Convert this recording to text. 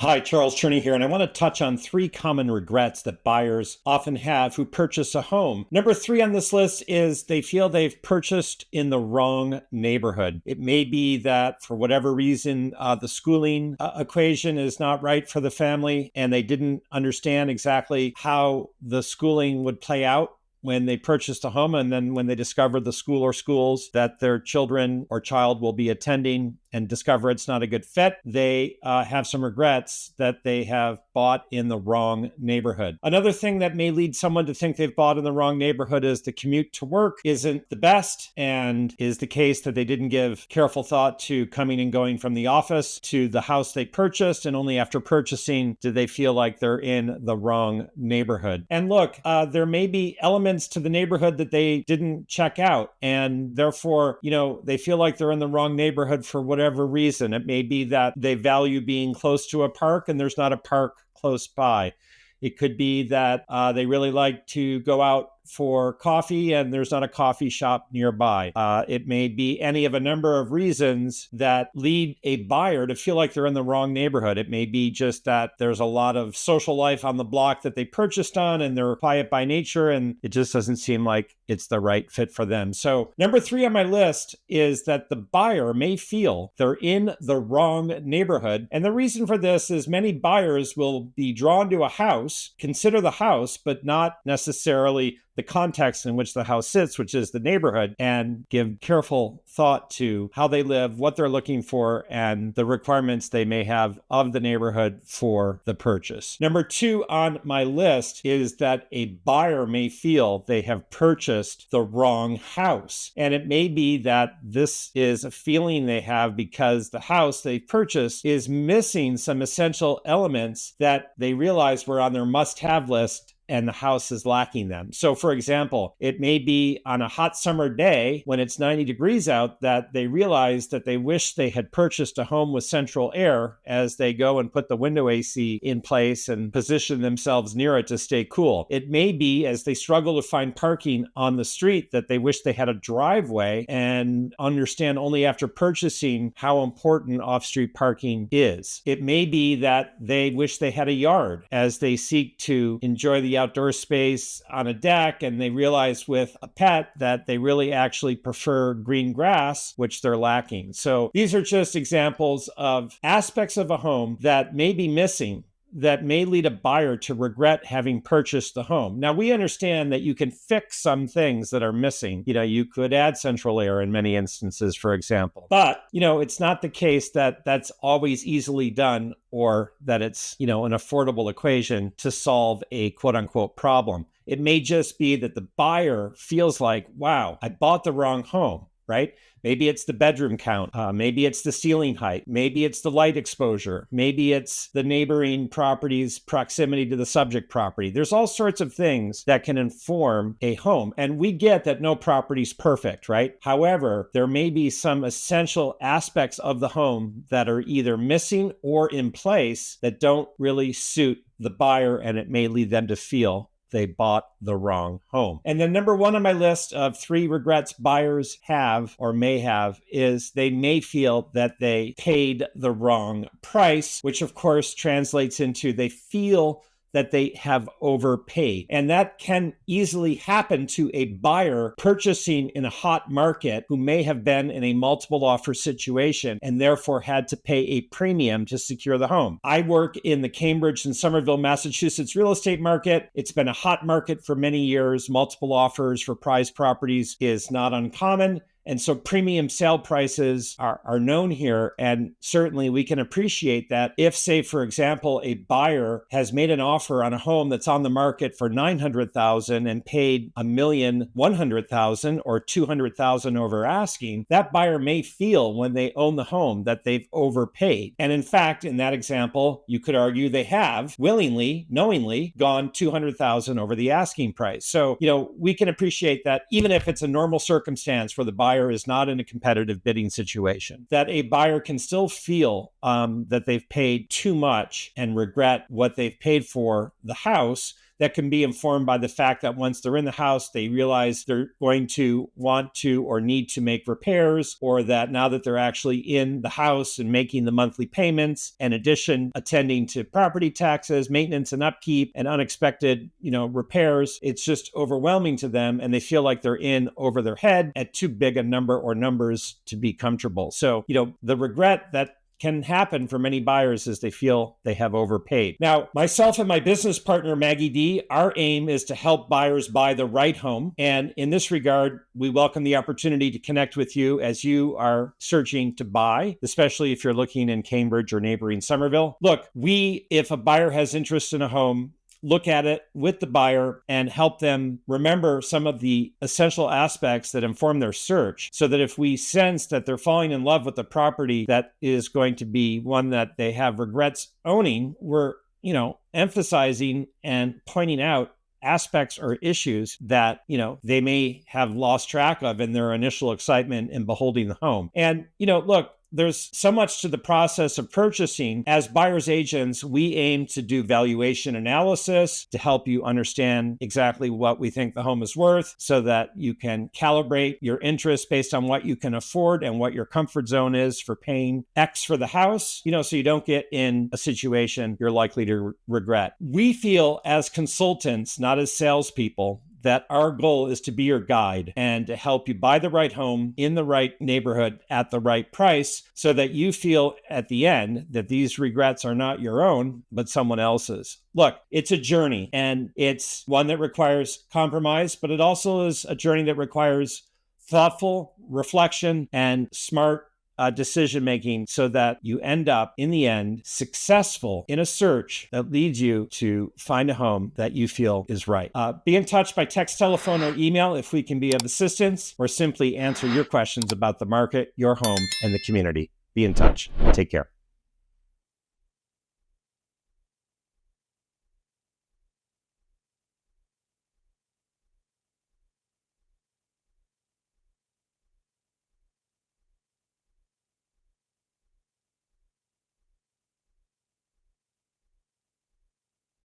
Hi, Charles Cherney here, and I want to touch on three common regrets that buyers often have who purchase a home. Number three on this list is they feel they've purchased in the wrong neighborhood. It may be that for whatever reason, the schooling equation is not right for the family, and they didn't understand exactly how the schooling would play out when they purchased a home, and then when they discover the school or schools that their children or child will be attending and discover it's not a good fit, they have some regrets that they have bought in the wrong neighborhood. Another thing that may lead someone to think they've bought in the wrong neighborhood is the commute to work isn't the best, and is the case that they didn't give careful thought to coming and going from the office to the house they purchased, and only after purchasing do they feel like they're in the wrong neighborhood. And look, there may be elements to the neighborhood that they didn't check out, and therefore, they feel like they're in the wrong neighborhood for whatever reason. It may be that they value being close to a park and there's not a park close by. It could be that they really like to go out for coffee and there's not a coffee shop nearby. It may be any of a number of reasons that lead a buyer to feel like they're in the wrong neighborhood. It may be just that there's a lot of social life on the block that they purchased on and they're quiet by nature and it just doesn't seem like it's the right fit for them. So number three on my list is that the buyer may feel they're in the wrong neighborhood. And the reason for this is many buyers will be drawn to a house, consider the house, but not necessarily the context in which the house sits, which is the neighborhood, and give careful thought to how they live, what they're looking for, and the requirements they may have of the neighborhood for the purchase. Number two on my list is that a buyer may feel they have purchased the wrong house. And it may be that this is a feeling they have because the house they purchased is missing some essential elements that they realize were on their must-have list and the house is lacking them. So for example, it may be on a hot summer day when it's 90 degrees out that they realize that they wish they had purchased a home with central air as they go and put the window AC in place and position themselves near it to stay cool. It may be as they struggle to find parking on the street that they wish they had a driveway and understand only after purchasing how important off-street parking is. It may be that they wish they had a yard as they seek to enjoy the outdoor space on a deck, and they realize with a pet that they really actually prefer green grass, which they're lacking. So these are just examples of aspects of a home that may be missing that may lead a buyer to regret having purchased the home. Now, we understand that you can fix some things that are missing. You could add central air in many instances, for example. But, it's not the case that that's always easily done or that it's, an affordable equation to solve a quote unquote problem. It may just be that the buyer feels like, wow, I bought the wrong home, right? Maybe it's the bedroom count. Maybe it's the ceiling height. Maybe it's the light exposure. Maybe it's the neighboring property's proximity to the subject property. There's all sorts of things that can inform a home. And we get that no property's perfect, right? However, there may be some essential aspects of the home that are either missing or in place that don't really suit the buyer, and it may lead them to feel they bought the wrong home. And then number one on my list of three regrets buyers have or may have is they may feel that they paid the wrong price, which of course translates into they feel that they have overpaid. And that can easily happen to a buyer purchasing in a hot market who may have been in a multiple offer situation and therefore had to pay a premium to secure the home. I work in the Cambridge and Somerville, Massachusetts real estate market. It's been a hot market for many years. Multiple offers for prize properties is not uncommon. And so premium sale prices are known here. And certainly we can appreciate that if, say, for example, a buyer has made an offer on a home that's on the market for $900,000 and paid $1,100,000 or $200,000 over asking, that buyer may feel when they own the home that they've overpaid. And in fact, in that example, you could argue they have willingly, knowingly gone $200,000 over the asking price. So, we can appreciate that even if it's a normal circumstance where the buyer is not in a competitive bidding situation, that a buyer can still feel that they've paid too much and regret what they've paid for the house that can be informed by the fact that once they're in the house, they realize they're going to want to or need to make repairs, or that now that they're actually in the house and making the monthly payments, in addition, attending to property taxes, maintenance and upkeep, and unexpected, repairs, it's just overwhelming to them, and they feel like they're in over their head at too big a number or numbers to be comfortable. So, the regret that can happen for many buyers is they feel they have overpaid. Now, myself and my business partner, Maggie D, our aim is to help buyers buy the right home. And in this regard, we welcome the opportunity to connect with you as you are searching to buy, especially if you're looking in Cambridge or neighboring Somerville. Look, if a buyer has interest in a home, look at it with the buyer and help them remember some of the essential aspects that inform their search, so that if we sense that they're falling in love with the property that is going to be one that they have regrets owning, we're, emphasizing and pointing out aspects or issues that, they may have lost track of in their initial excitement in beholding the home. And, look, there's so much to the process of purchasing. As buyer's agents, we aim to do valuation analysis to help you understand exactly what we think the home is worth, so that you can calibrate your interest based on what you can afford and what your comfort zone is for paying X for the house, so you don't get in a situation you're likely to regret. We feel as consultants, not as salespeople, that our goal is to be your guide and to help you buy the right home in the right neighborhood at the right price, so that you feel at the end that these regrets are not your own, but someone else's. Look, it's a journey, and it's one that requires compromise, but it also is a journey that requires thoughtful reflection and smart decision-making, so that you end up, in the end, successful in a search that leads you to find a home that you feel is right. Be in touch by text, telephone, or email if we can be of assistance, or simply answer your questions about the market, your home, and the community. Be in touch. Take care.